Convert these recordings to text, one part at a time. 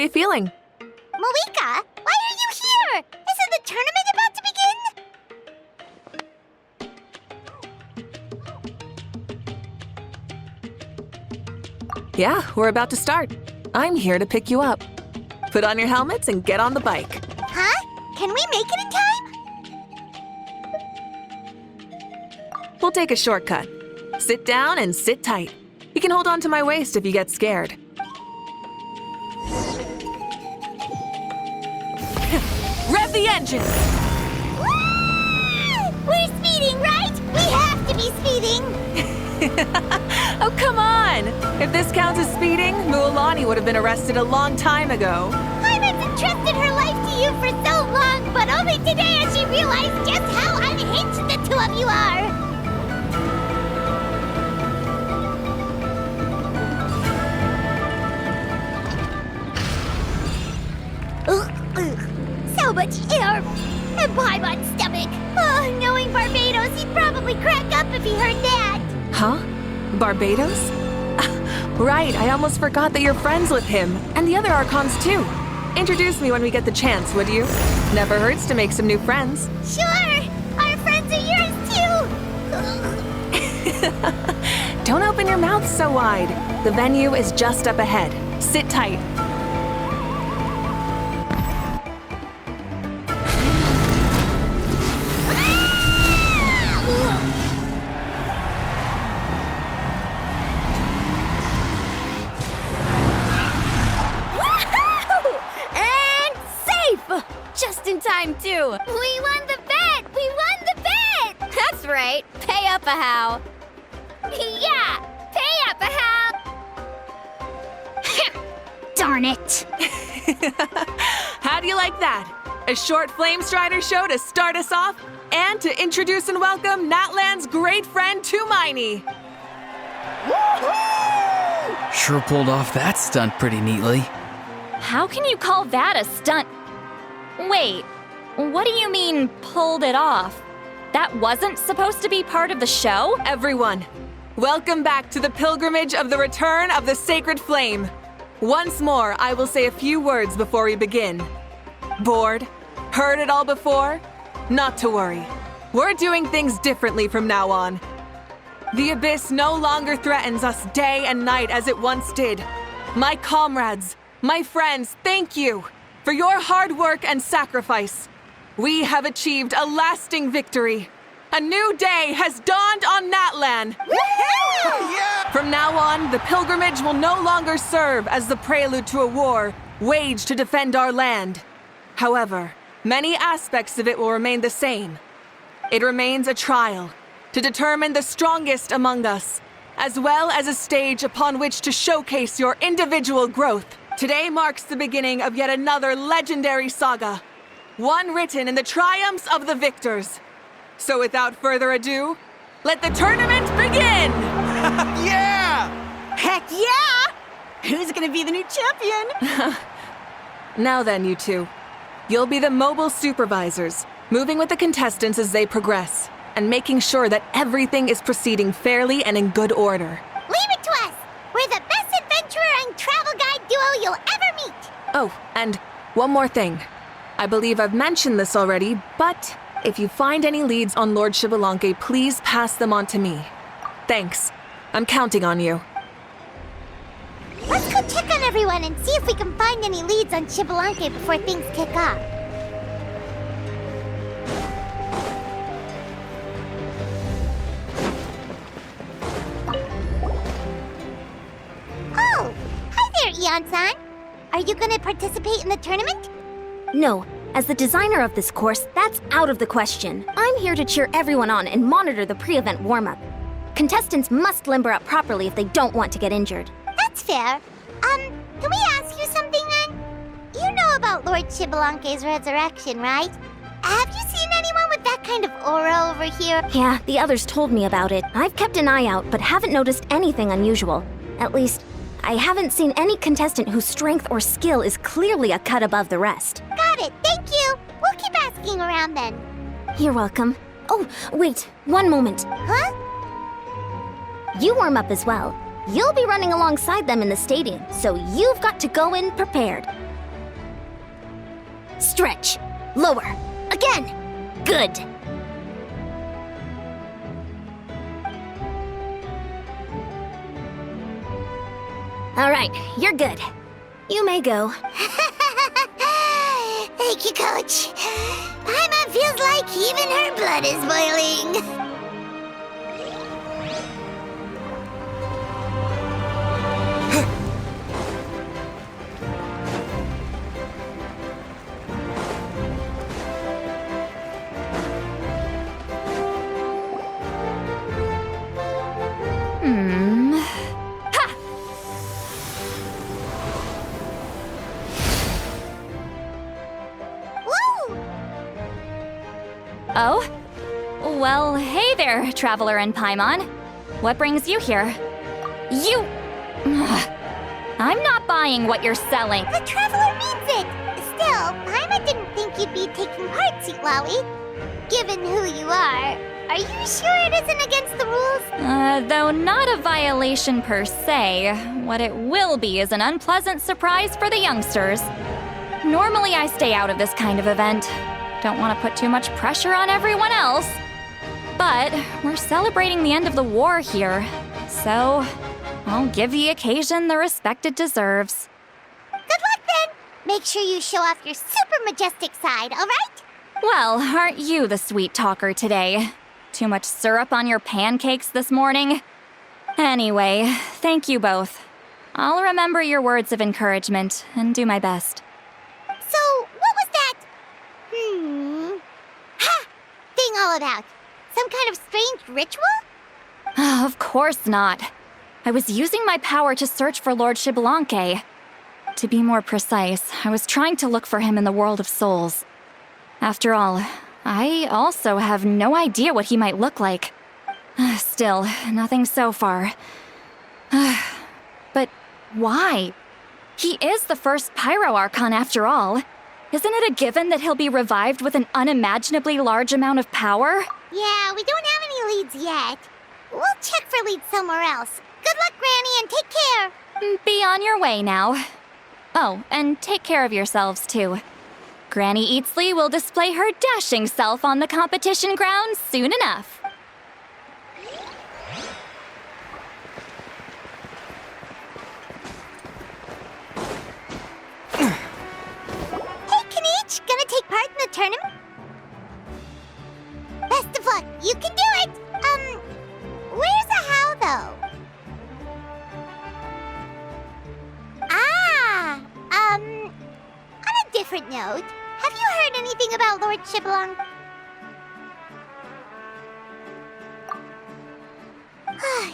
you feeling? Mavuika, why are you here? Isn't the tournament about to begin? Yeah, we're about to start. I'm here to pick you up. Put on your helmets and get on the bike. Huh? Can we make it in time? We'll take a shortcut. Sit down and sit tight. You can hold on to my waist if you get scared. Rev the engine! Woo! We're speeding, right? We have to be speeding! Oh, come on! If this counts as speeding, Mualani would have been arrested a long time ago. Iris entrusted her life to you for so long, but only today has she realized just how unhinged the two of you are! So much air! And Paimon's stomach! Oh, knowing Barbados, he'd probably crack up if he heard that! Huh? Barbados? Right, I almost forgot that you're friends with him. And the other Archons, too. Introduce me when we get the chance, would you? Never hurts to make some new friends. Sure! Our friends are yours, too! Don't open your mouth so wide. The venue is just up ahead. Sit tight. Just in time, too. We won the bet! We won the bet! That's right. Pay up a how. Yeah! Pay up a how! Darn it! How do you like that? A short Flame Strider show to start us off, and to introduce and welcome Natlan's great friend, Tumaini. Sure pulled off that stunt pretty neatly. How can you call that a stunt? Wait, what do you mean, pulled it off? That wasn't supposed to be part of the show? Everyone, welcome back to the pilgrimage of the return of the Sacred Flame. Once more, I will say a few words before we begin. Bored? Heard it all before? Not to worry. We're doing things differently from now on. The Abyss no longer threatens us day and night as it once did. My comrades, my friends, thank you for your hard work and sacrifice. We have achieved a lasting victory. A new day has dawned on Natlan. Yeah! From now on, the pilgrimage will no longer serve as the prelude to a war waged to defend our land. However, many aspects of it will remain the same. It remains a trial to determine the strongest among us, as well as a stage upon which to showcase your individual growth. Today marks the beginning of yet another legendary saga, one written in the triumphs of the victors. So without further ado, let the tournament begin! Yeah! Heck yeah! Who's gonna be the new champion? Now then, you two. You'll be the mobile supervisors, moving with the contestants as they progress, and making sure that everything is proceeding fairly and in good order. Leave it to us! We're the best adventurer and travel guide duo you'll ever meet! Oh, and one more thing. I believe I've mentioned this already, but if you find any leads on Lord Xbalanque, please pass them on to me. Thanks. I'm counting on you. Let's go check on everyone and see if we can find any leads on Xbalanque before things kick off. Oh! Hi there, Eon-san! Are you gonna participate in the tournament? No, as the designer of this course, that's out of the question. I'm here to cheer everyone on and monitor the pre-event warm-up. Contestants must limber up properly if they don't want to get injured. That's fair. Can we ask you something then? You know about Lord Xbalanque's resurrection, right? Have you seen anyone with that kind of aura over here? Yeah, the others told me about it. I've kept an eye out, but haven't noticed anything unusual. At least, I haven't seen any contestant whose strength or skill is clearly a cut above the rest. Got it, thank you! We'll keep asking around then. You're welcome. Oh, wait, one moment. Huh? You warm up as well. You'll be running alongside them in the stadium, so you've got to go in prepared. Stretch. Lower. Again. Good. All right, you're good. You may go. Thank you, Coach. Paimon feels like even her blood is boiling. Woo! Oh? Well, hey there, Traveler and Paimon. What brings you here? You... I'm not buying what you're selling. The Traveler means it! Still, Paimon didn't think you'd be taking part, Wowie. Given who you are you sure it isn't against the rules? Though not a violation per se, what it will be is an unpleasant surprise for the youngsters. Normally I stay out of this kind of event. Don't want to put too much pressure on everyone else. But we're celebrating the end of the war here, so I'll give the occasion the respect it deserves. Good luck then! Make sure you show off your super majestic side, alright? Well, aren't you the sweet talker today? Too much syrup on your pancakes this morning? Anyway, thank you both. I'll remember your words of encouragement and do my best. So, what was that? Ha! Thing all about? Some kind of strange ritual? Of course not. I was using my power to search for Lord Xbalanque. To be more precise, I was trying to look for him in the world of souls. After all, I also have no idea what he might look like. Still, nothing so far. But why? He is the first Pyro Archon after all. Isn't it a given that he'll be revived with an unimaginably large amount of power? Yeah, we don't have any leads yet. We'll check for leads somewhere else. Good luck, Granny, and take care. Be on your way now. Oh, and take care of yourselves too. Granny Eatsley will display her dashing self on the competition grounds soon enough. Hey, Kanich, gonna take part in the tournament? Best of luck, you can do it! Where's the how, though? On a different note, have you heard anything about Lord Xbalanque?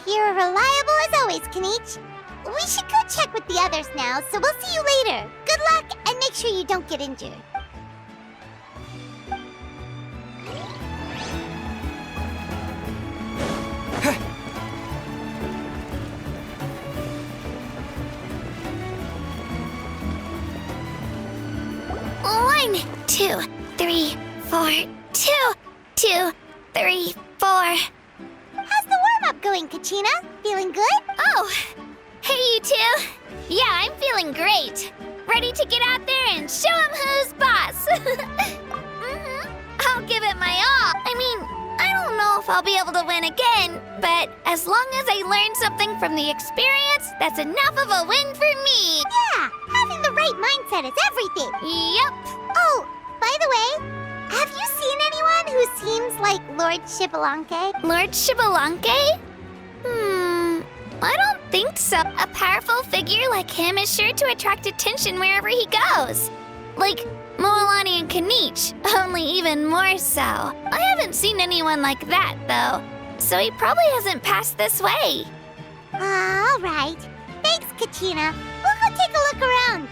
You're reliable as always, Kanich. We should go check with the others now, so we'll see you later. Good luck, and make sure you don't get injured. One, 2, 3, 4, 2, 2, 3, 4. How's the warm-up going, Kachina? Feeling good? Oh, hey you two. Yeah, I'm feeling great. Ready to get out there and show 'em who's boss. I'll give it my all. I mean, I don't know if I'll be able to win again, but as long as I learn something from the experience, that's enough of a win for me. Yeah, having the right mindset is everything. Yep. Oh, by the way, have you seen anyone who seems like Lord Xbalanque? Lord Xbalanque? I don't think so. A powerful figure like him is sure to attract attention wherever he goes. Like Moalani and Kanich, only even more so. I haven't seen anyone like that, though, so he probably hasn't passed this way. All right. Thanks, Kachina. We'll go take a look around.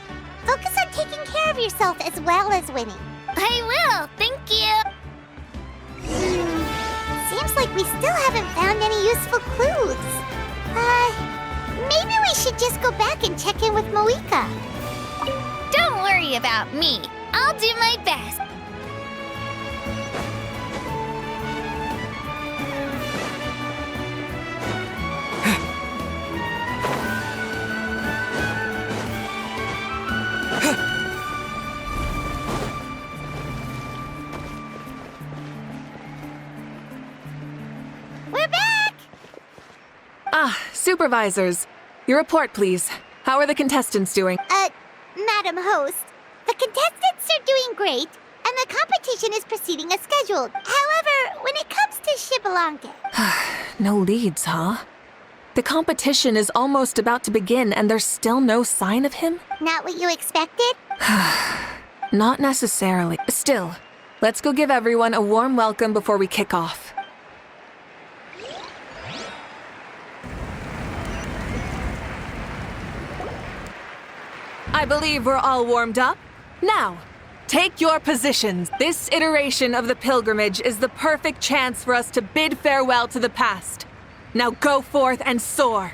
Focus on taking care of yourself as well as winning. I will, thank you. Seems like we still haven't found any useful clues. Maybe we should just go back and check in with Mavuika. Don't worry about me. I'll do my best. Supervisors, your report, please. How are the contestants doing? Madam Host, the contestants are doing great, and the competition is proceeding as scheduled. However, when it comes to Shibalanke... No leads, huh? The competition is almost about to begin, and there's still no sign of him? Not what you expected? Not necessarily. Still, let's go give everyone a warm welcome before we kick off. I believe we're all warmed up. Now, take your positions. This iteration of the pilgrimage is the perfect chance for us to bid farewell to the past. Now go forth and soar.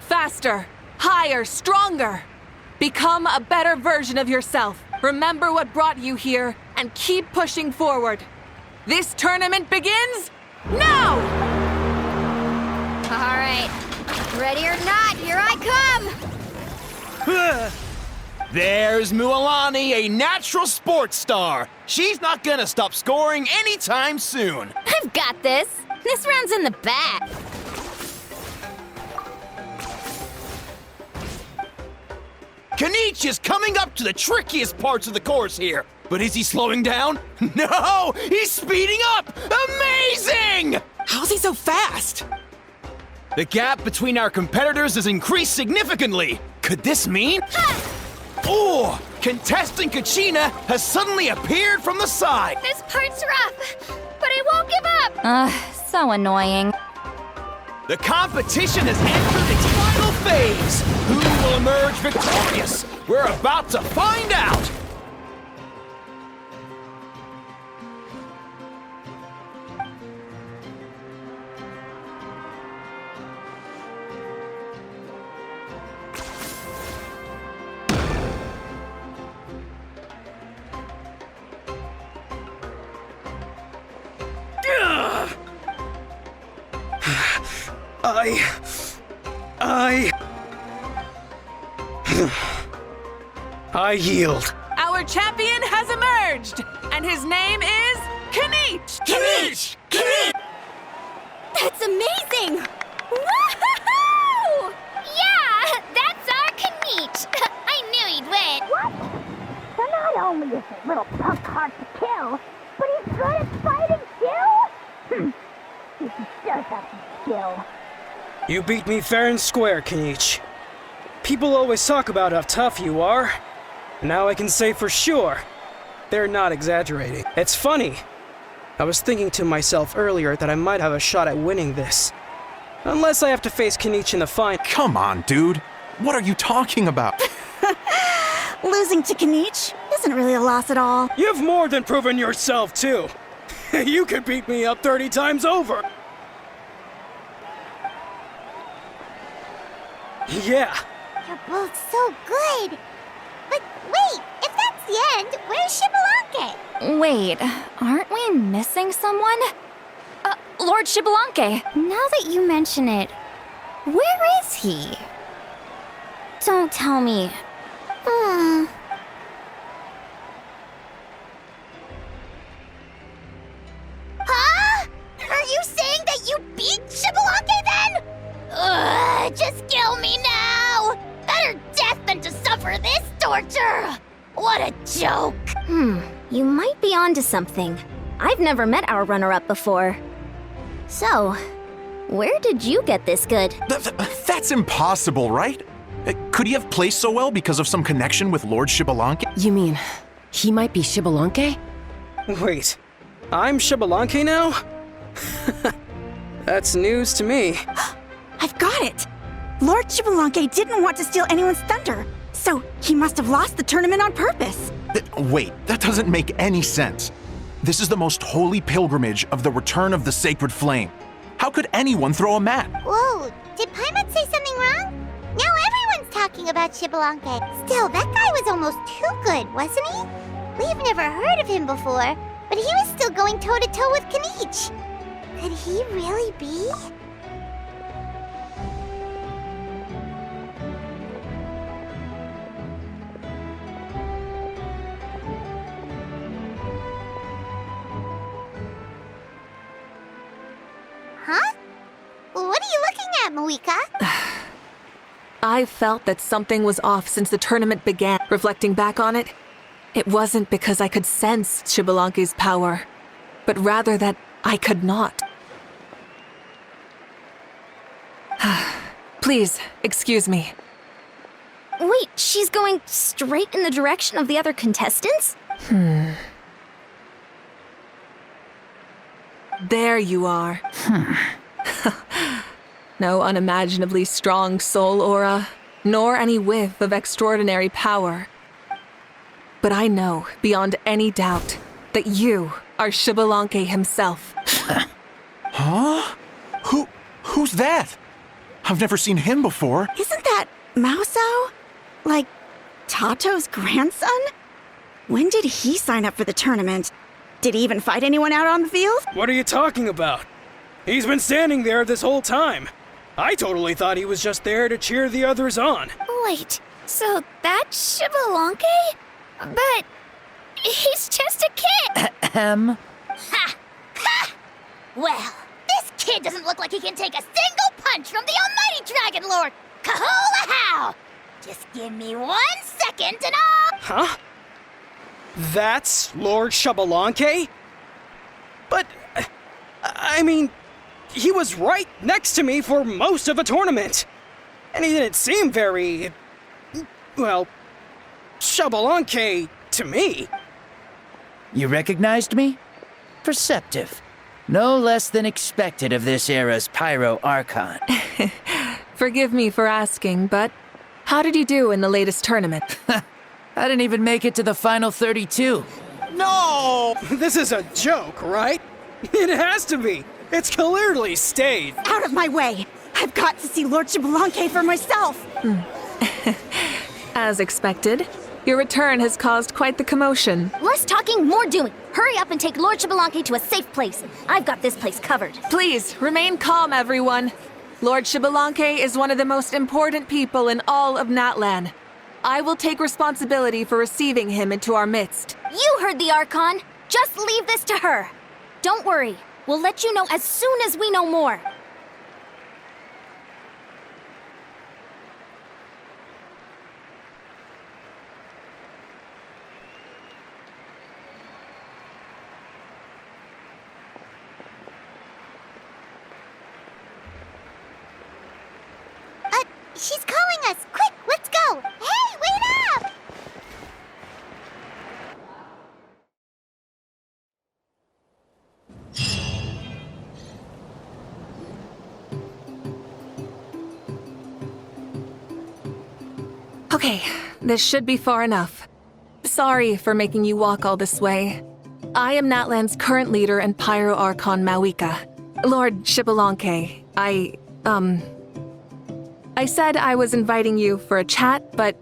Faster, higher, stronger. Become a better version of yourself. Remember what brought you here and keep pushing forward. This tournament begins now! All right. Ready or not, here I come! There's Mualani, a natural sports star. She's not gonna stop scoring anytime soon. I've got this. This round's in the bag. Kenichi is coming up to the trickiest parts of the course here. But is he slowing down? No! He's speeding up! Amazing! How's he so fast? The gap between our competitors has increased significantly. Could this mean... Oh! Contestant Kachina has suddenly appeared from the side. This part's rough, but I won't give up. Ugh, so annoying. The competition has entered its final phase. Who will emerge victorious? We're about to find out. I yield. Our champion has emerged, and his name is Kenichi! Kenichi! Kenichi! That's amazing! Woohoo! Yeah, that's our Kenichi. I knew he'd win. So not only is this little punk hard to kill, but he's good at fighting too? He does have some skill. You beat me fair and square, Kenichi. People always talk about how tough you are. Now I can say for sure, they're not exaggerating. It's funny. I was thinking to myself earlier that I might have a shot at winning this. Unless I have to face Kenichi in the final. Come on, dude. What are you talking about? Losing to Kenichi isn't really a loss at all. You've more than proven yourself, too. You could beat me up 30 times over. Yeah. You're both so good. But wait, if that's the end, where's Shibalanke? Wait, aren't we missing someone? Lord Shibalanke. Now that you mention it, where is he? Don't tell me. Huh? Are you saying that you beat Shibalanke then? Just kill me now! Better death than to suffer this torture! What a joke! You might be onto something. I've never met our runner-up before. So, where did you get this good? That's impossible, right? Could he have placed so well because of some connection with Lord Shibalanke? You mean, he might be Shibalanke? Wait, I'm Shibalanke now? That's news to me. I've got it! Lord Shibalanke didn't want to steal anyone's thunder, so he must have lost the tournament on purpose. Wait, that doesn't make any sense. This is the most holy pilgrimage of the return of the sacred flame. How could anyone throw a mat? Whoa, did Paimon say something wrong? Now everyone's talking about Shibalanke. Still, that guy was almost too good, wasn't he? We've never heard of him before, but he was still going toe-to-toe with Kenichi. Could he really be? Huh? What are you looking at, Mavuika? I've felt that something was off since the tournament began. Reflecting back on it, it wasn't because I could sense Xbalanque's power, but rather that I could not. Please, excuse me. Wait, she's going straight in the direction of the other contestants? There you are. No unimaginably strong soul aura, nor any whiff of extraordinary power. But I know, beyond any doubt, that you are Xbalanque himself. Huh? Who's that? I've never seen him before. Isn't that Mauso? Like, Tato's grandson? When did he sign up for the tournament? Did he even fight anyone out on the field? What are you talking about? He's been standing there this whole time. I totally thought he was just there to cheer the others on. Wait, so that's Xbalanque? But he's just a kid. Ha! Ha! Well, this kid doesn't look like he can take a single punch from the almighty Dragon Lord! Kahola how! Just give me 1 second and I'll... Huh? That's Lord Xbalanque? But, I mean, he was right next to me for most of the tournament. And he didn't seem very, well, Xbalanque to me. You recognized me? Perceptive. No less than expected of this era's Pyro Archon. Forgive me for asking, but how did you do in the latest tournament? I didn't even make it to the final 32. No! This is a joke, right? It has to be. It's clearly staged. Out of my way! I've got to see Lord Xbalanque for myself! As expected, your return has caused quite the commotion. Less talking, more doing. Hurry up and take Lord Xbalanque to a safe place. I've got this place covered. Please, remain calm, everyone. Lord Xbalanque is one of the most important people in all of Natlan. I will take responsibility for receiving him into our midst. You heard the Archon. Just leave this to her. Don't worry. We'll let you know as soon as we know more. She's calling us! Quick, let's go! Hey, wait up! Okay, this should be far enough. Sorry for making you walk all this way. I am Natlan's current leader and Pyro Archon Mavuika. Lord Xbalanque, I said I was inviting you for a chat, but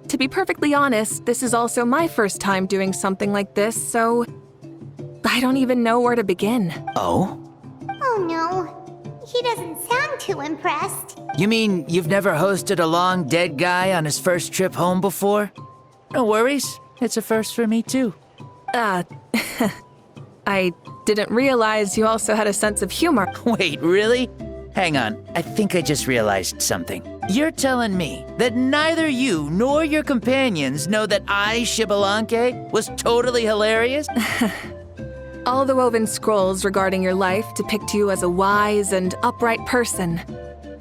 to be perfectly honest, this is also my first time doing something like this, so I don't even know where to begin. Oh? Oh no, he doesn't sound too impressed. You mean you've never hosted a long dead guy on his first trip home before? No worries. It's a first for me, too. I didn't realize you also had a sense of humor. Wait, really? Hang on, I think I just realized something. You're telling me that neither you nor your companions know that I, Xbalanque, was totally hilarious? All the woven scrolls regarding your life depict you as a wise and upright person.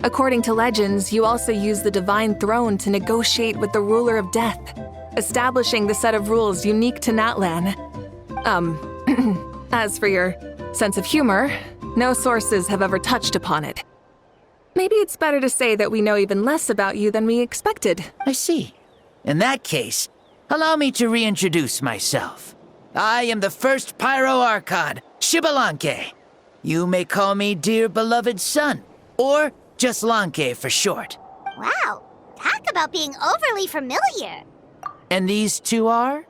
According to legends, you also use the Divine Throne to negotiate with the Ruler of Death, establishing the set of rules unique to Natlan. As for your sense of humor, no sources have ever touched upon it. Maybe it's better to say that we know even less about you than we expected. I see. In that case, allow me to reintroduce myself. I am the first Pyro Archon, Xbalanque. You may call me dear beloved son, or just Lanque for short. Wow, talk about being overly familiar. And these two are?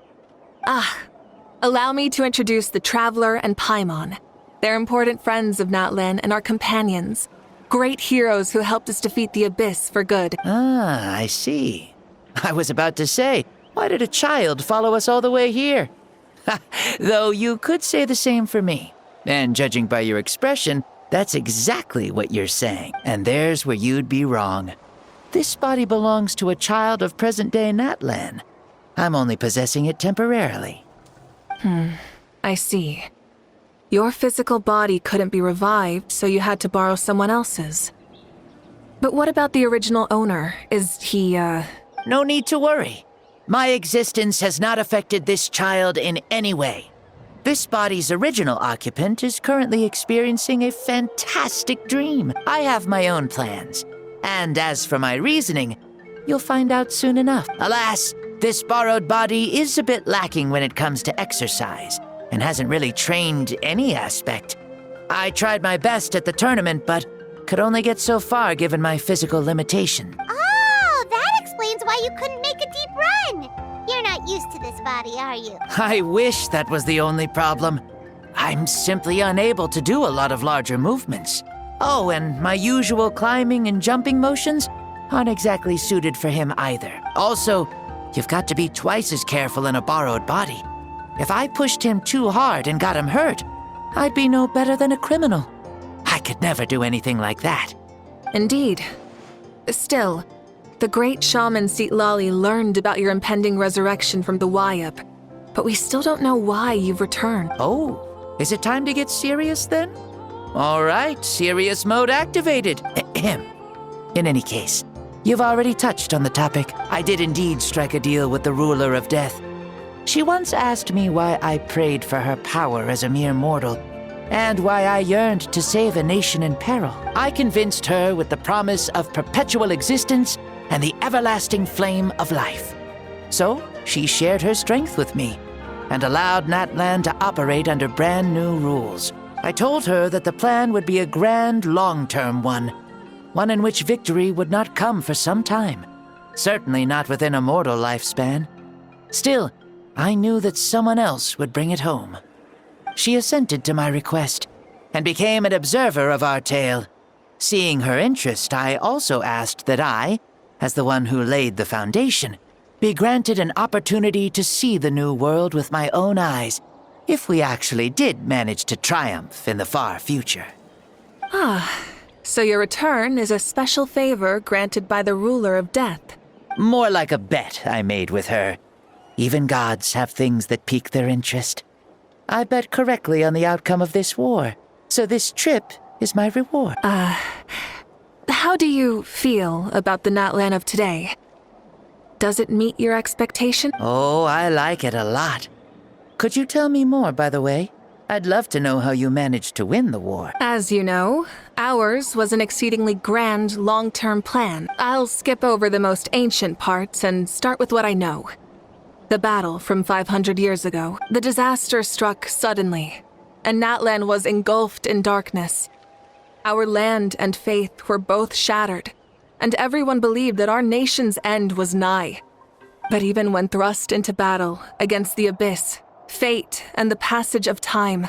Allow me to introduce the Traveler and Paimon. They're important friends of Natlan and our companions. Great heroes who helped us defeat the Abyss for good. Ah, I see. I was about to say, why did a child follow us all the way here? Though you could say the same for me. And judging by your expression, that's exactly what you're saying. And there's where you'd be wrong. this body belongs to a child of present-day Natlan. I'm only possessing it temporarily. I see. Your physical body couldn't be revived, so you had to borrow someone else's. But what about the original owner? Is he, No need to worry. My existence has not affected this child in any way. This body's original occupant is currently experiencing a fantastic dream. I have my own plans. And as for my reasoning, you'll find out soon enough. Alas, this borrowed body is a bit lacking when it comes to exercise, and hasn't really trained any aspect. I tried my best at the tournament, but could only get so far given my physical limitation. Oh, that explains why you couldn't make a deep run. You're not used to this body, are you? I wish that was the only problem. I'm simply unable to do a lot of larger movements. Oh, and my usual climbing and jumping motions aren't exactly suited for him either. Also, you've got to be twice as careful in a borrowed body. If I pushed him too hard and got him hurt, I'd be no better than a criminal. I could never do anything like that. Indeed. Still, the great shaman Seatlali learned about your impending resurrection from the Wayup, but we still don't know why you've returned. Oh, is it time to get serious then? All right, serious mode activated. Ahem. In any case, you've already touched on the topic. I did indeed strike a deal with the ruler of death. She once asked me why I prayed for her power as a mere mortal, and why I yearned to save a nation in peril. I convinced her with the promise of perpetual existence and the everlasting flame of life. So, she shared her strength with me, and allowed Natlan to operate under brand new rules. I told her that the plan would be a grand, long-term one in which victory would not come for some time. Certainly not within a mortal lifespan. Still, I knew that someone else would bring it home. She assented to my request, and became an observer of our tale. Seeing her interest, I also asked that I, as the one who laid the foundation, be granted an opportunity to see the new world with my own eyes, if we actually did manage to triumph in the far future. So your return is a special favor granted by the ruler of death. More like a bet I made with her. Even gods have things that pique their interest. I bet correctly on the outcome of this war, so this trip is my reward. How do you feel about the Natlan of today? Does it meet your expectation? Oh, I like it a lot. Could you tell me more, by the way? I'd love to know how you managed to win the war. As you know, ours was an exceedingly grand, long-term plan. I'll skip over the most ancient parts and start with what I know. The battle from 500 years ago. The disaster struck suddenly, and Natlan was engulfed in darkness. Our land and faith were both shattered, and everyone believed that our nation's end was nigh. But even when thrust into battle against the abyss, fate, and the passage of time,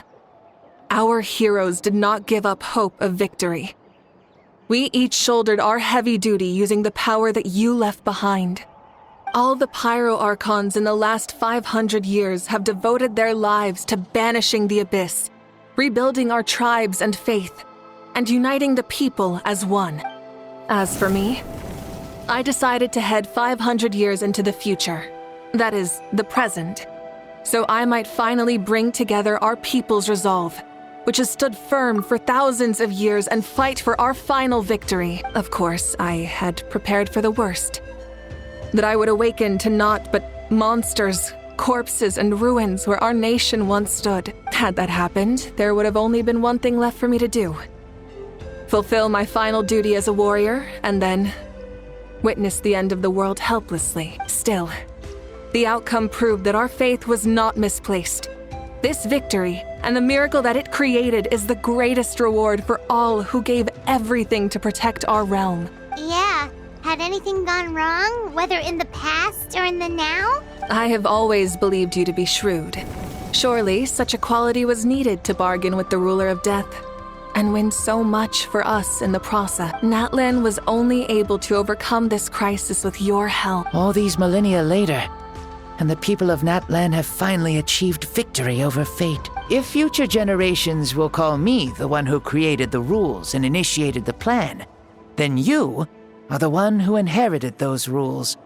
our heroes did not give up hope of victory. We each shouldered our heavy duty using the power that you left behind. All the Pyro Archons in the last 500 years have devoted their lives to banishing the abyss, rebuilding our tribes and faith, and uniting the people as one. As for me, I decided to head 500 years into the future, that is, the present, so I might finally bring together our people's resolve, which has stood firm for thousands of years, and fight for our final victory. Of course, I had prepared for the worst. That I would awaken to naught but monsters, corpses, and ruins where our nation once stood. Had that happened, there would have only been one thing left for me to do. Fulfill my final duty as a warrior, and then witness the end of the world helplessly. Still, the outcome proved that our faith was not misplaced. This victory, and the miracle that it created, is the greatest reward for all who gave everything to protect our realm. Yeah. Had anything gone wrong, whether in the past or in the now? I have always believed you to be shrewd. Surely, such a quality was needed to bargain with the ruler of death, and win so much for us in the process. Natlan was only able to overcome this crisis with your help. All these millennia later, and the people of Natlan have finally achieved victory over fate. If future generations will call me the one who created the rules and initiated the plan, then you or the one who inherited those rules.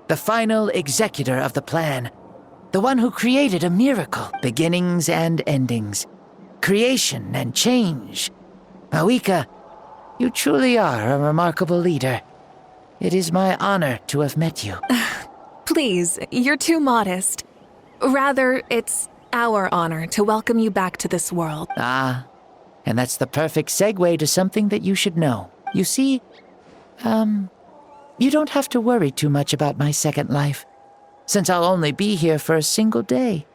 The final executor of the plan. The one who created a miracle, beginnings and endings, creation and change. Mavuika, you truly are a remarkable leader. It is my honor to have met you. Please, you're too modest. Rather, it's our honor to welcome you back to this world. Ah, and that's the perfect segue to something that you should know. You see, you don't have to worry too much about my second life, since I'll only be here for a single day.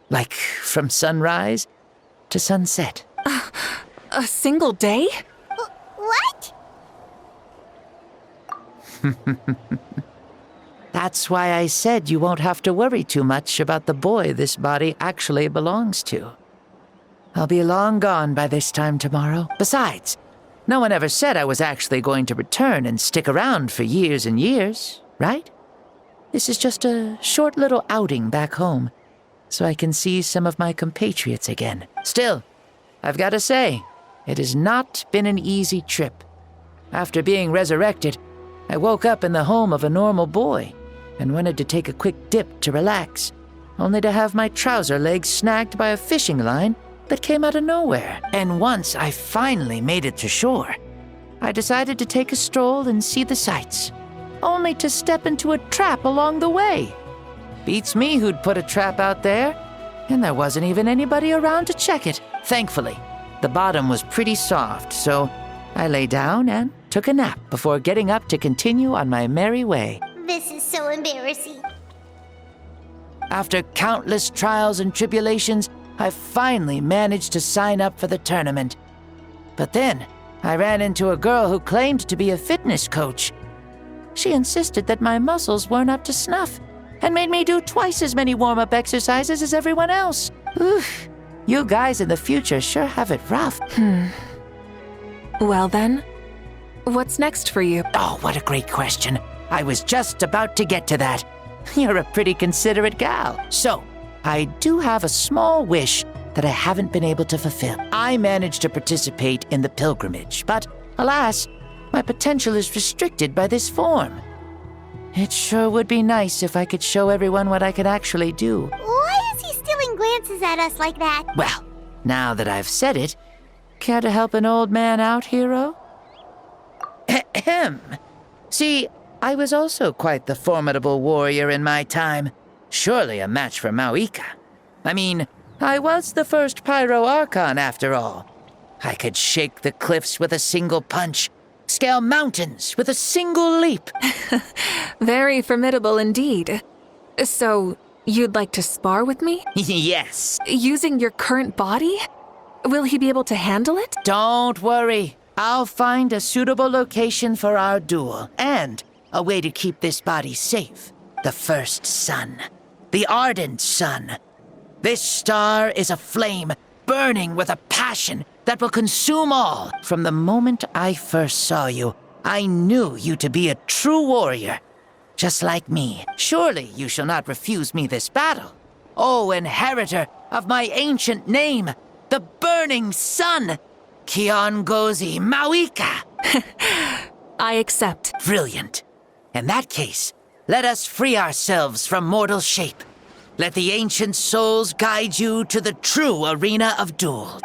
Like, from sunrise to sunset. A single day? What? That's why I said you won't have to worry too much about the boy this body actually belongs to. I'll be long gone by this time tomorrow. Besides, no one ever said I was actually going to return and stick around for years and years, right? This is just a short little outing back home, so I can see some of my compatriots again. Still, I've got to say, it has not been an easy trip. After being resurrected, I woke up in the home of a normal boy and wanted to take a quick dip to relax, only to have my trouser legs snagged by a fishing line that came out of nowhere. And once I finally made it to shore, I decided to take a stroll and see the sights, only to step into a trap along the way. Beats me who'd put a trap out there, and there wasn't even anybody around to check it. Thankfully, the bottom was pretty soft, so I lay down and took a nap before getting up to continue on my merry way. This is so embarrassing. After countless trials and tribulations, I finally managed to sign up for the tournament. But then, I ran into a girl who claimed to be a fitness coach. She insisted that my muscles weren't up to snuff, and made me do twice as many warm-up exercises as everyone else. Oof, you guys in the future sure have it rough. Well then, what's next for you? Oh, what a great question. I was just about to get to that. You're a pretty considerate gal. So, I do have a small wish that I haven't been able to fulfill. I managed to participate in the pilgrimage, but alas, my potential is restricted by this form. It sure would be nice if I could show everyone what I could actually do. Why is he stealing glances at us like that? Well, now that I've said it, care to help an old man out, hero? Ahem. See, I was also quite the formidable warrior in my time. Surely a match for Mavuika. I mean, I was the first Pyro Archon after all. I could shake the cliffs with a single punch, scale mountains with a single leap. Very formidable indeed. So, you'd like to spar with me? Yes. Using your current body? Will he be able to handle it? Don't worry. I'll find a suitable location for our duel, and a way to keep this body safe. The first sun. The ardent sun. This star is a flame, burning with a passion that will consume all. From the moment I first saw you, I knew you to be a true warrior. Just like me. Surely you shall not refuse me this battle. O inheritor of my ancient name, the burning sun, Kiongozi Mavuika. I accept. Brilliant. In that case, let us free ourselves from mortal shape. Let the ancient souls guide you to the true arena of duel.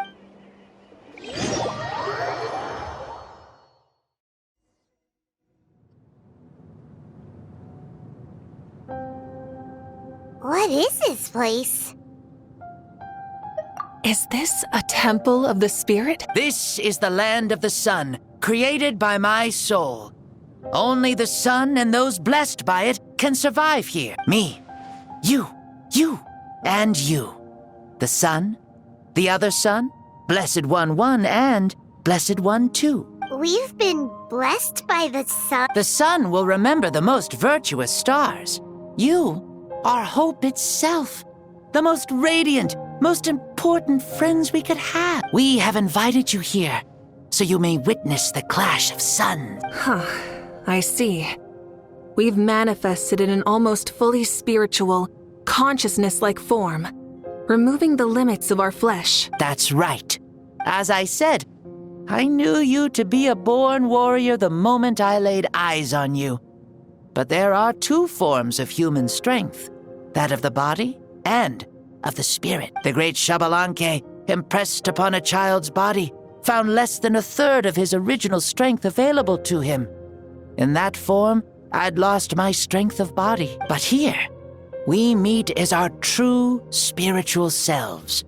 What is this place? Is this a temple of the spirit? This is the land of the sun, created by my soul. Only the sun and those blessed by it can survive here. Me, you, and you. The sun, the other sun, Blessed One 1, and Blessed One 2. We've been blessed by the sun. The sun will remember the most virtuous stars. You are hope itself. The most radiant, most important friends we could have. We have invited you here, so you may witness the clash of suns. I see. We've manifested in an almost fully spiritual, consciousness-like form, removing the limits of our flesh. That's right. As I said, I knew you to be a born warrior the moment I laid eyes on you. But there are two forms of human strength, that of the body and of the spirit. The great Xbalanque, impressed upon a child's body, found less than a third of his original strength available to him. In that form, I'd lost my strength of body. But here, we meet as our true spiritual selves.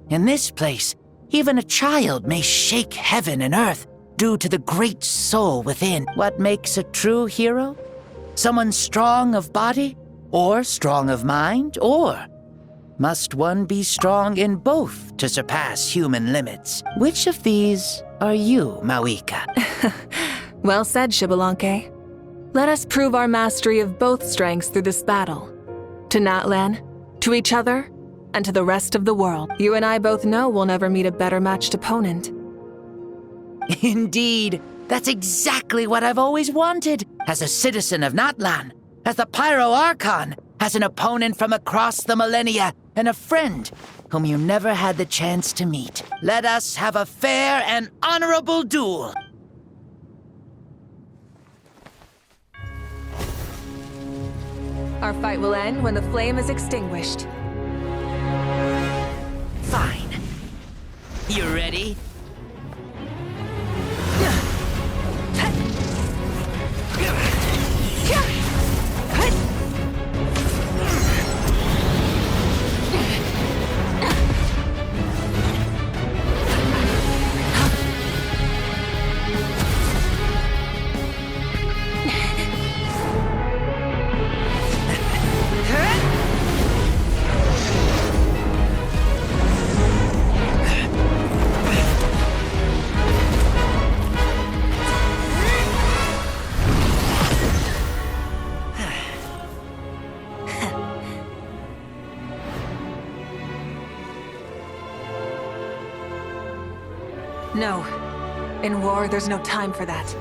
In this place, even a child may shake heaven and earth due to the great soul within. What makes a true hero? Someone strong of body, or strong of mind, or must one be strong in both to surpass human limits? Which of these are you, Mavuika? Well said, Xbalanque. Let us prove our mastery of both strengths through this battle. To Natlan, to each other, and to the rest of the world. You and I both know we'll never meet a better matched opponent. Indeed, that's exactly what I've always wanted. As a citizen of Natlan, as the Pyro Archon, as an opponent from across the millennia, and a friend whom you never had the chance to meet. Let us have a fair and honorable duel. Our fight will end when the flame is extinguished. Fine. You ready? No. In war, there's no time for that.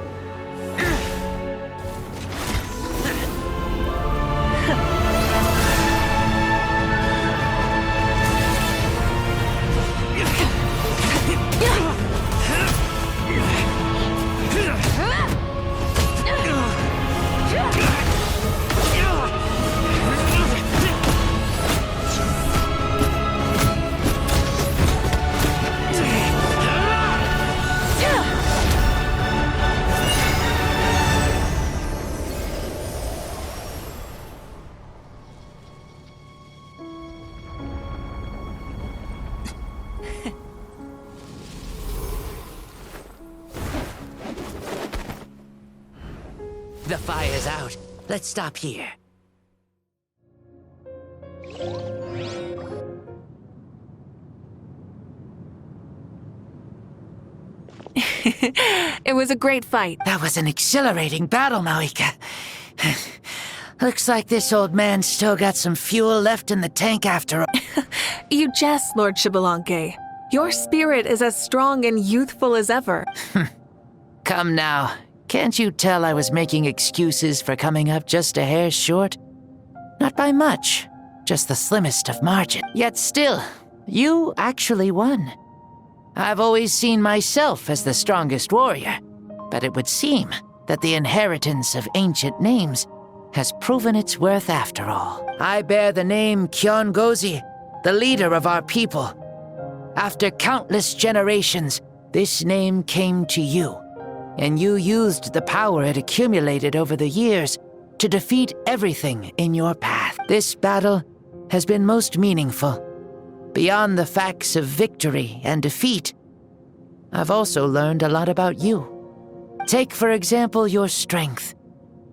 The fire's out. Let's stop here. It was a great fight. That was an exhilarating battle, Mavuika. Looks like this old man's still got some fuel left in the tank after all. You jest, Lord Xbalanque. Your spirit is as strong and youthful as ever. Come now. Can't you tell I was making excuses for coming up just a hair short? Not by much, just the slimmest of margin. Yet still, you actually won. I've always seen myself as the strongest warrior, but it would seem that the inheritance of ancient names has proven its worth after all. I bear the name Kyongozi, the leader of our people. After countless generations, this name came to you, and you used the power it accumulated over the years to defeat everything in your path. This battle has been most meaningful. Beyond the facts of victory and defeat, I've also learned a lot about you. Take, for example, your strength.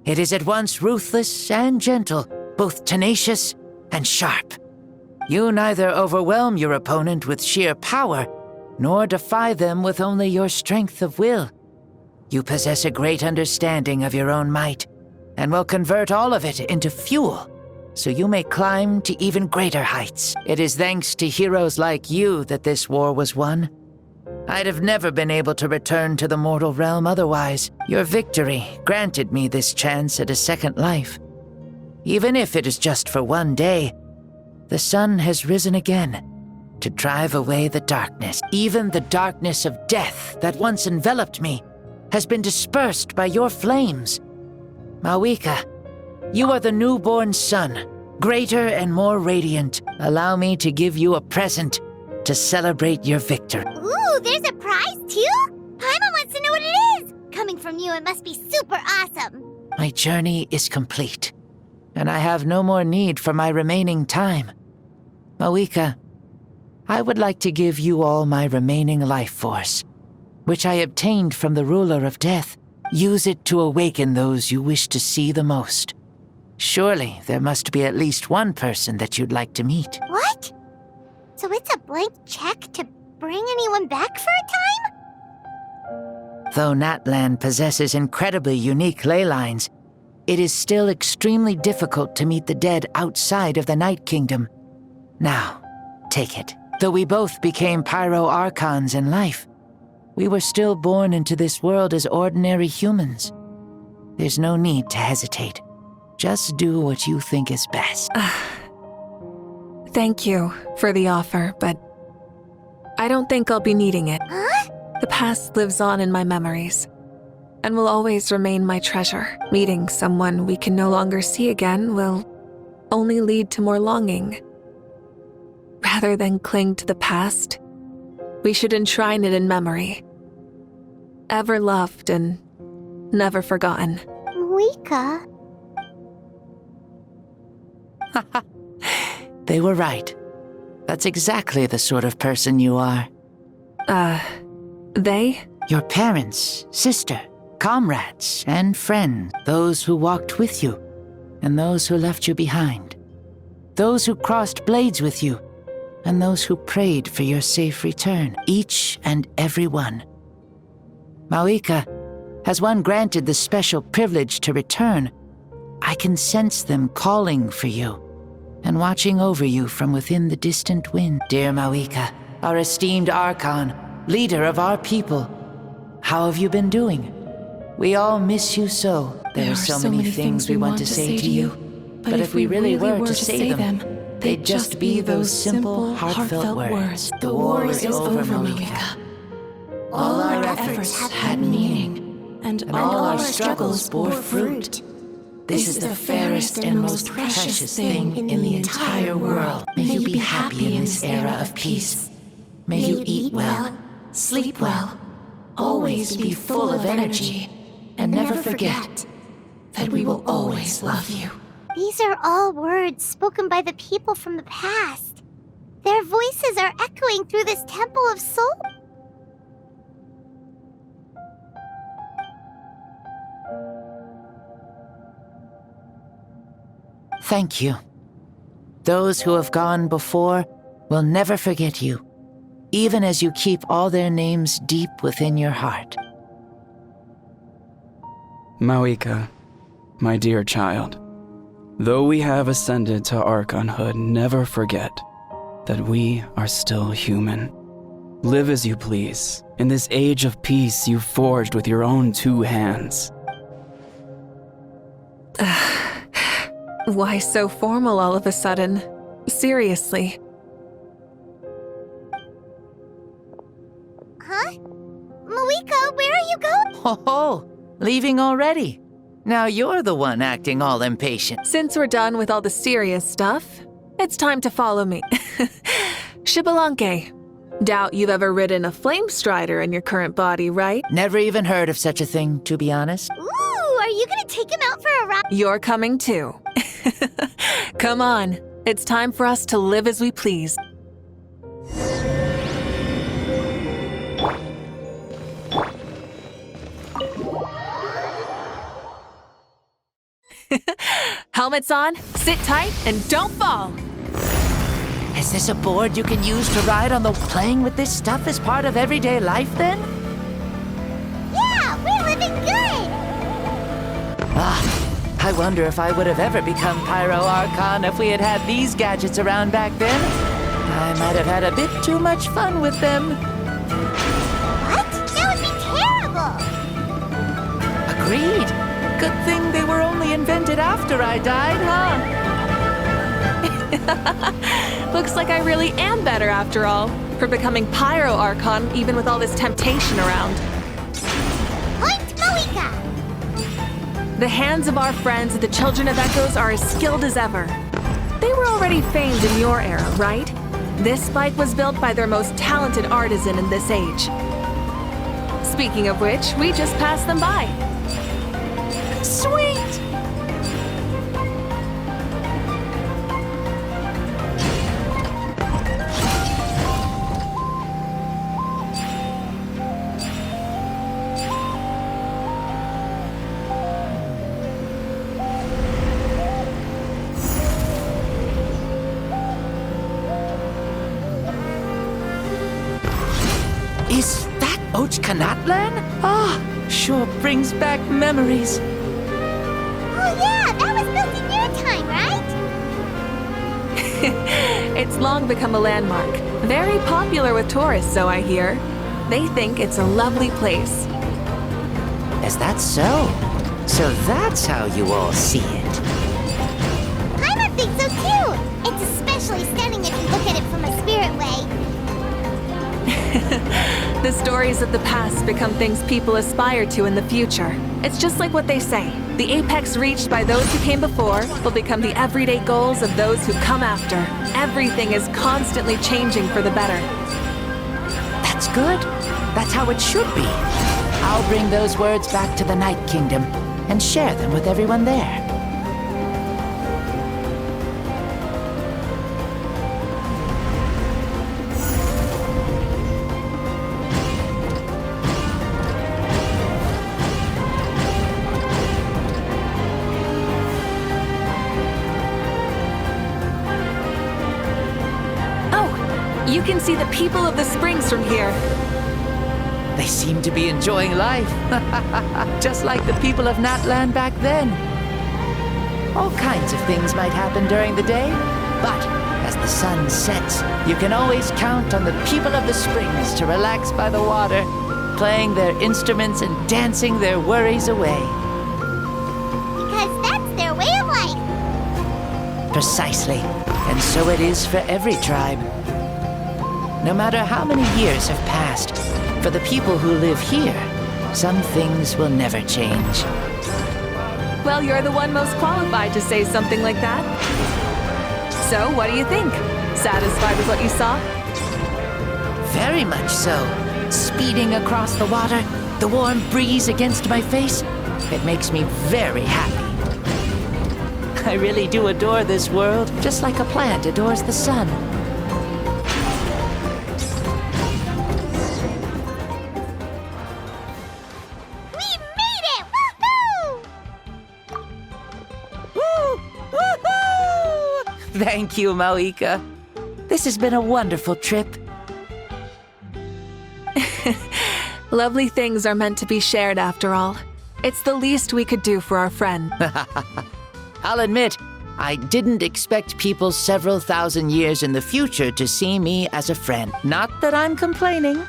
It is at once ruthless and gentle, both tenacious and sharp. You neither overwhelm your opponent with sheer power, nor defy them with only your strength of will. You possess a great understanding of your own might, and will convert all of it into fuel, so you may climb to even greater heights. It is thanks to heroes like you that this war was won. I'd have never been able to return to the mortal realm otherwise. Your victory granted me this chance at a second life. Even if it is just for one day, the sun has risen again, to drive away the darkness. Even the darkness of death that once enveloped me has been dispersed by your flames. Mavuika, you are the newborn sun, greater and more radiant. Allow me to give you a present to celebrate your victory. Ooh, there's a prize too? Paimon wants to know what it is! Coming from you, it must be super awesome. My journey is complete, and I have no more need for my remaining time. Mavuika, I would like to give you all my remaining life force, which I obtained from the ruler of death. Use it to awaken those you wish to see the most. Surely there must be at least one person that you'd like to meet. What? So it's a blank check to bring anyone back for a time? Though Natlan possesses incredibly unique ley lines, it is still extremely difficult to meet the dead outside of the Night Kingdom. Now, take it. Though we both became Pyro Archons in life, we were still born into this world as ordinary humans. There's no need to hesitate. Just do what you think is best. Thank you for the offer, but I don't think I'll be needing it. Huh? The past lives on in my memories and will always remain my treasure. Meeting someone we can no longer see again will only lead to more longing. Rather than cling to the past, we should enshrine it in memory. Ever loved and never forgotten. Mavuika. They were right. That's exactly the sort of person you are. They? Your parents, sister, comrades, and friends. Those who walked with you, and those who left you behind. Those who crossed blades with you, and those who prayed for your safe return. Each and every one. Mavuika, has one granted the special privilege to return, I can sense them calling for you and watching over you from within the distant wind. Dear Mavuika, our esteemed Archon, leader of our people, how have you been doing? We all miss you so. There are so many things we want to say to you, but if we really were to say them, they'd just be those simple, heartfelt words. The war is over, Mavuika. All our efforts had meaning, and all our struggles bore fruit. This is the fairest and most precious thing in the entire world. May you be happy in this era of peace. May you eat well, sleep well, always be full of energy, and never forget that we will always love you. These are all words spoken by the people from the past. Their voices are echoing through this Temple of Soul. Thank you. Those who have gone before will never forget you, even as you keep all their names deep within your heart. Mavuika, my dear child, though we have ascended to Archonhood, never forget that we are still human. Live as you please, in this age of peace you forged with your own 2 hands. Why so formal all of a sudden? Seriously. Huh? Mavuika, where are you going? Oh, leaving already? Now you're the one acting all impatient. Since we're done with all the serious stuff, it's time to follow me. Xbalanque. Doubt you've ever ridden a flame strider in your current body, right? Never even heard of such a thing, to be honest. Ooh, are you gonna take him out for a ride? You're coming too. Come on, it's time for us to live as we please. Helmets on, sit tight, and don't fall. Is this a board you can use to ride on the... Playing with this stuff is part of everyday life, then? Yeah, we're living good! I wonder if I would have ever become Pyro Archon if we had had these gadgets around back then. I might have had a bit too much fun with them. What? That would be terrible! Agreed. Good thing they were only invented after I died, huh? Looks like I really am better after all, for becoming Pyro Archon even with all this temptation around. Point Mavuika! The hands of our friends at the Children of Echoes are as skilled as ever. They were already famed in your era, right? This spike was built by their most talented artisan in this age. Speaking of which, we just passed them by. Sweet! Is that Ochkanatlan? Ah, sure brings back memories. Oh yeah, that was built in your time, right? It's long become a landmark. Very popular with tourists, so I hear. They think it's a lovely place. Is that so? So that's how you all see it. Paimon thinks so too! It's especially stunning if you look at it from a spirit way. The stories of the past become things people aspire to in the future. It's just like what they say. The apex reached by those who came before will become the everyday goals of those who come after. Everything is constantly changing for the better. That's good. That's how it should be. I'll bring those words back to the Night Kingdom and share them with everyone there. You can see the people of the springs from here. They seem to be enjoying life. Just like the people of Natlan back then. All kinds of things might happen during the day, but as the sun sets, you can always count on the people of the springs to relax by the water, playing their instruments and dancing their worries away. Because that's their way of life. Precisely. And so it is for every tribe. No matter how many years have passed, for the people who live here, some things will never change. Well, you're the one most qualified to say something like that. So, what do you think? Satisfied with what you saw? Very much so. Speeding across the water, the warm breeze against my face, it makes me very happy. I really do adore this world, just like a plant adores the sun. Thank you, Mavuika. This has been a wonderful trip. Lovely things are meant to be shared after all. It's the least we could do for our friend. I'll admit, I didn't expect people several thousand years in the future to see me as a friend. Not that I'm complaining.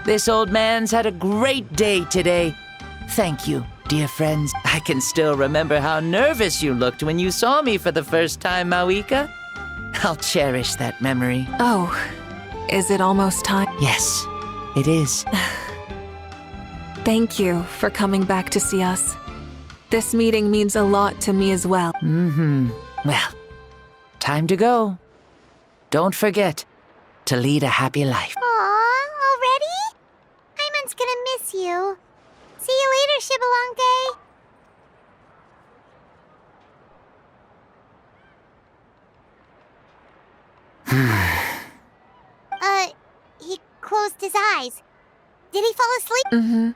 This old man's had a great day today. Thank you, dear friends. I can still remember how nervous you looked when you saw me for the first time, Mavuika. I'll cherish that memory. Oh, is it almost time? Yes, it is. Thank you for coming back to see us. This meeting means a lot to me as well. Well, time to go. Don't forget to lead a happy life. Aw, already? Paimon's gonna miss you. See you later, Shibalanke. He closed his eyes. Did he fall asleep?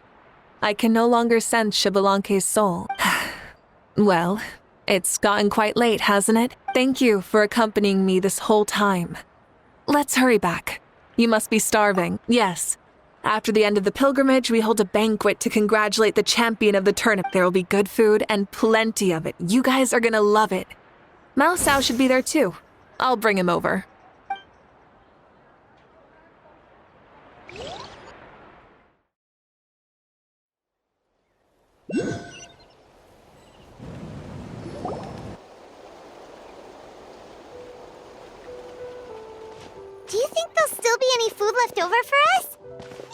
I can no longer sense Shibalanke's soul. Well, it's gotten quite late, hasn't it? Thank you for accompanying me this whole time. Let's hurry back. You must be starving. Yes. After the end of the pilgrimage, we hold a banquet to congratulate the champion of the tournament. There will be good food and plenty of it. You guys are gonna love it. Mao Sao should be there too. I'll bring him over. left over for us?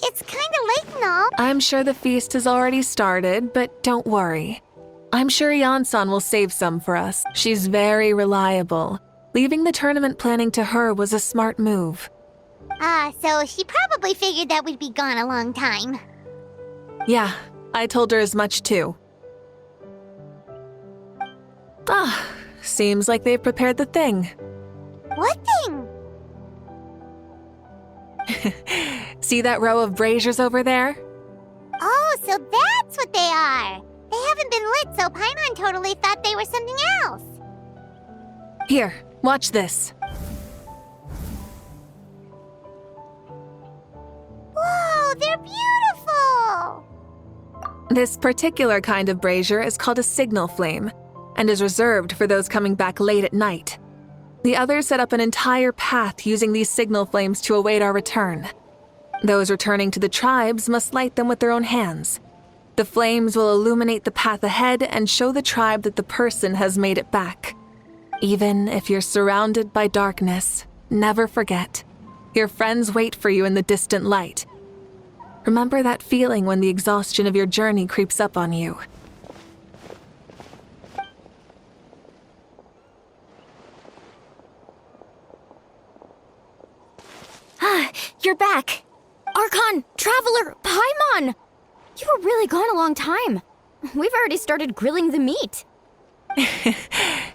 It's kinda late and all. I'm sure the feast has already started, but don't worry. I'm sure Yansan will save some for us. She's very reliable. Leaving the tournament planning to her was a smart move. So she probably figured that we'd be gone a long time. Yeah, I told her as much too. Seems like they've prepared the thing. What thing? See that row of braziers over there? Oh, so that's what they are. They haven't been lit, so Paimon totally thought they were something else. Here, watch this. Whoa, they're beautiful! This particular kind of brazier is called a signal flame, and is reserved for those coming back late at night. The others set up an entire path using these signal flames to await our return. Those returning to the tribes must light them with their own hands. The flames will illuminate the path ahead and show the tribe that the person has made it back. Even if you're surrounded by darkness, never forget. Your friends wait for you in the distant light. Remember that feeling when the exhaustion of your journey creeps up on you. You're back! Archon, Traveler, Paimon! You were really gone a long time. We've already started grilling the meat.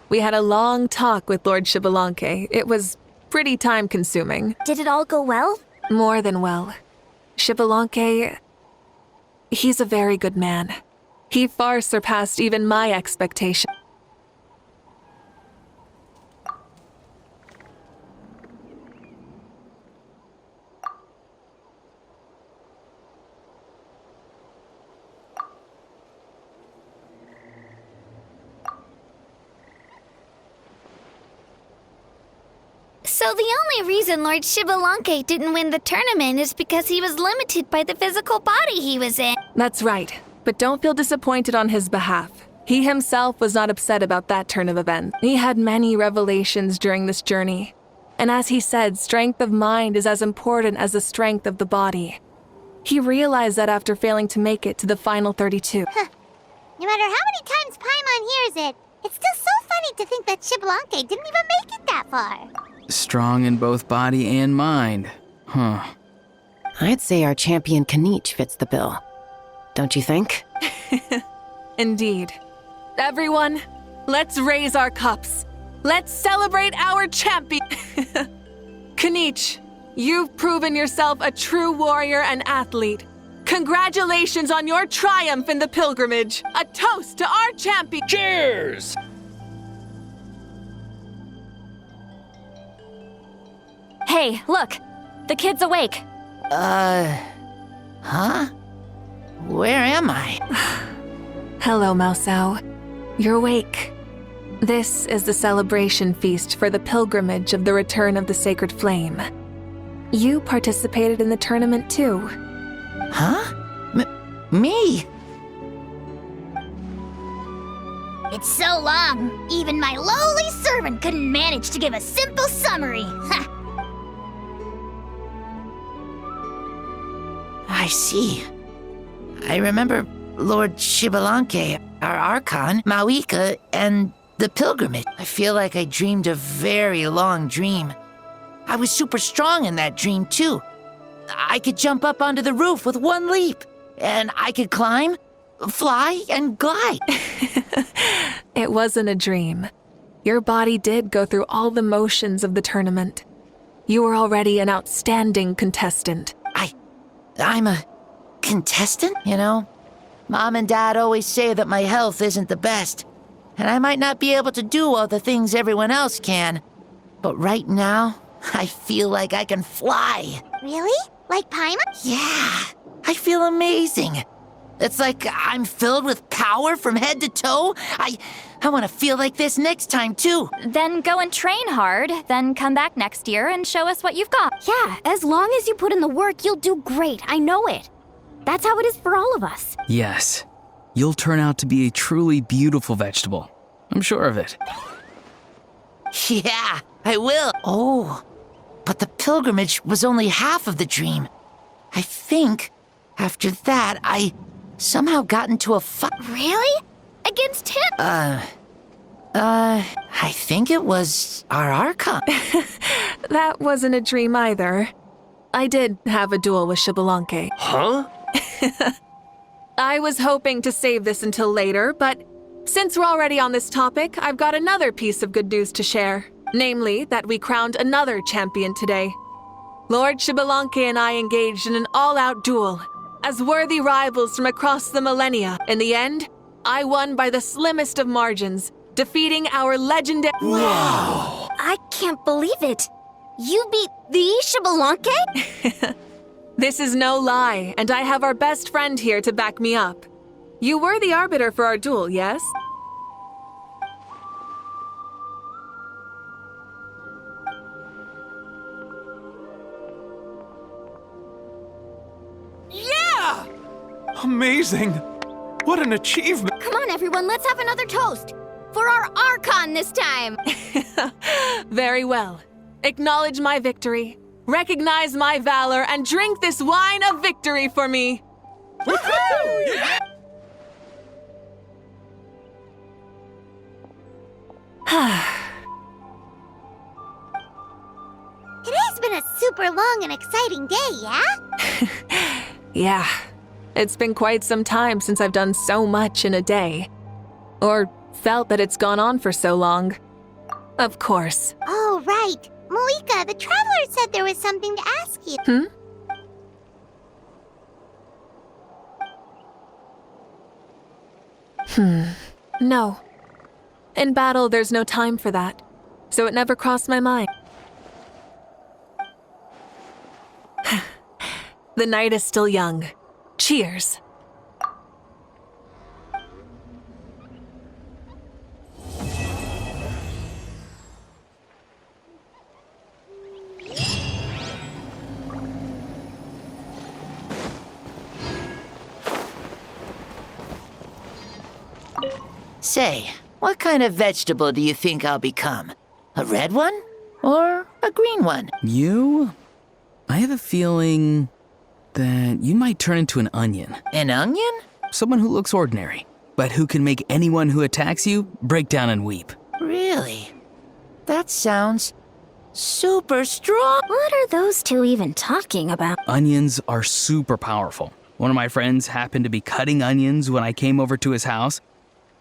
We had a long talk with Lord Xbalanque. It was pretty time-consuming. Did it all go well? More than well. Xbalanque, he's a very good man. He far surpassed even my expectations. So the only reason Lord Xbalanque didn't win the tournament is because he was limited by the physical body he was in. That's right, but don't feel disappointed on his behalf. He himself was not upset about that turn of events. He had many revelations during this journey. And as he said, strength of mind is as important as the strength of the body. He realized that after failing to make it to the final 32. No matter how many times Paimon hears it, it's still so funny to think that Xbalanque didn't even make it that far. Strong in both body and mind. Huh. I'd say our champion Kanich fits the bill. Don't you think? Indeed. Everyone, let's raise our cups. Let's celebrate our champion. Kanich, you've proven yourself a true warrior and athlete. Congratulations on your triumph in the pilgrimage. A toast to our champion. Cheers! Hey, look! The kid's awake. Huh? Where am I? Hello, Mausau. You're awake. This is the celebration feast for the pilgrimage of the return of the sacred flame. You participated in the tournament too. Huh? Me? It's so long, even my lowly servant couldn't manage to give a simple summary. I see. I remember Lord Xbalanque, our Archon, Mavuika, and the pilgrimage. I feel like I dreamed a very long dream. I was super strong in that dream, too. I could jump up onto the roof with one leap, and I could climb, fly, and glide. It wasn't a dream. Your body did go through all the motions of the tournament. You were already an outstanding contestant. I'm a contestant, you know? Mom and Dad always say that my health isn't the best, and I might not be able to do all the things everyone else can. But right now, I feel like I can fly. Really? Like Paimon? Yeah, I feel amazing. It's like I'm filled with power from head to toe. I want to feel like this next time, too. Then go and train hard, then come back next year and show us what you've got. Yeah, as long as you put in the work, you'll do great. I know it. That's how it is for all of us. Yes. You'll turn out to be a truly beautiful vegetable. I'm sure of it. Yeah, I will. Oh, But the pilgrimage was only half of the dream. I think, after that, I somehow got into a fight. Really? Against him? I think it was our Archon. That wasn't a dream either. I did have a duel with Xbalanque. Huh? I was hoping to save this until later, but since we're already on this topic, I've got another piece of good news to share. Namely, that we crowned another champion today. Lord Xbalanque and I engaged in an all-out duel. As worthy rivals from across the millennia, in the end, I won by the slimmest of margins, defeating our legendary— Wow! I can't believe it! You beat the Xbalanque? This is no lie, and I have our best friend here to back me up. You were the arbiter for our duel, yes? Yeah! Amazing! What an achievement! Come on, everyone, let's have another toast! For our Archon this time! Very well. Acknowledge my victory, recognize my valor, and drink this wine of victory for me! Woohoo! Yeah! Today's been a super long and exciting day, yeah? Yeah, it's been quite some time since I've done so much in a day. Or felt that it's gone on for so long. Of course. Oh, right. Mavuika, the Traveler said there was something to ask you. No. In battle, there's no time for that. So it never crossed my mind. The night is still young. Cheers. Say, what kind of vegetable do you think I'll become? A red one? Or a green one? You? I have a feeling that you might turn into an onion. An onion? Someone who looks ordinary, but who can make anyone who attacks you break down and weep. Really? That sounds super strong. What are those two even talking about? Onions are super powerful. One of my friends happened to be cutting onions when I came over to his house.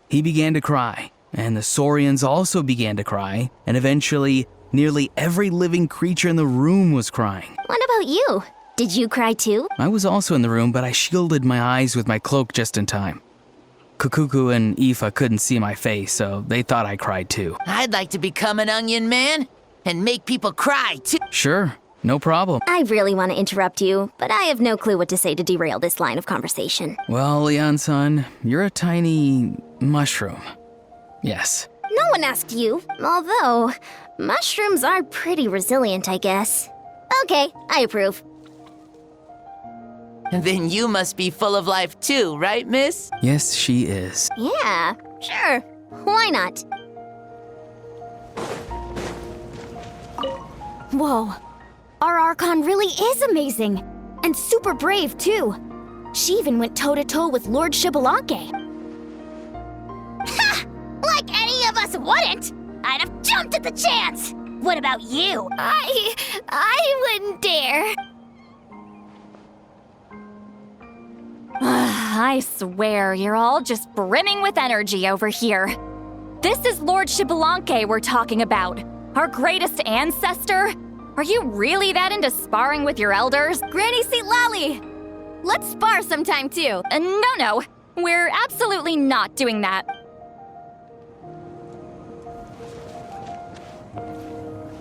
He began to cry, and the Saurians also began to cry, and eventually, nearly every living creature in the room was crying. What about you? Did you cry too? I was also in the room, but I shielded my eyes with my cloak just in time. Kukuku and Aoife couldn't see my face, so they thought I cried too. I'd like to become an onion man and make people cry too. Sure, no problem. I really want to interrupt you, but I have no clue what to say to derail this line of conversation. Well, Leon-san, you're a tiny mushroom. Yes. No one asked you, although mushrooms are pretty resilient, I guess. Okay, I approve. Then you must be full of life too, right, miss? Yes, she is. Yeah, sure. Why not? Whoa. Our Archon really is amazing. And super brave, too. She even went toe-to-toe with Lord Xbalanque. Ha! Like any of us wouldn't! I'd have jumped at the chance! What about you? I wouldn't dare. I swear, you're all just brimming with energy over here. This is Lord Xbalanque we're talking about. Our greatest ancestor? Are you really that into sparring with your elders? Granny Seat Lally! Let's spar sometime, too. No. We're absolutely not doing that.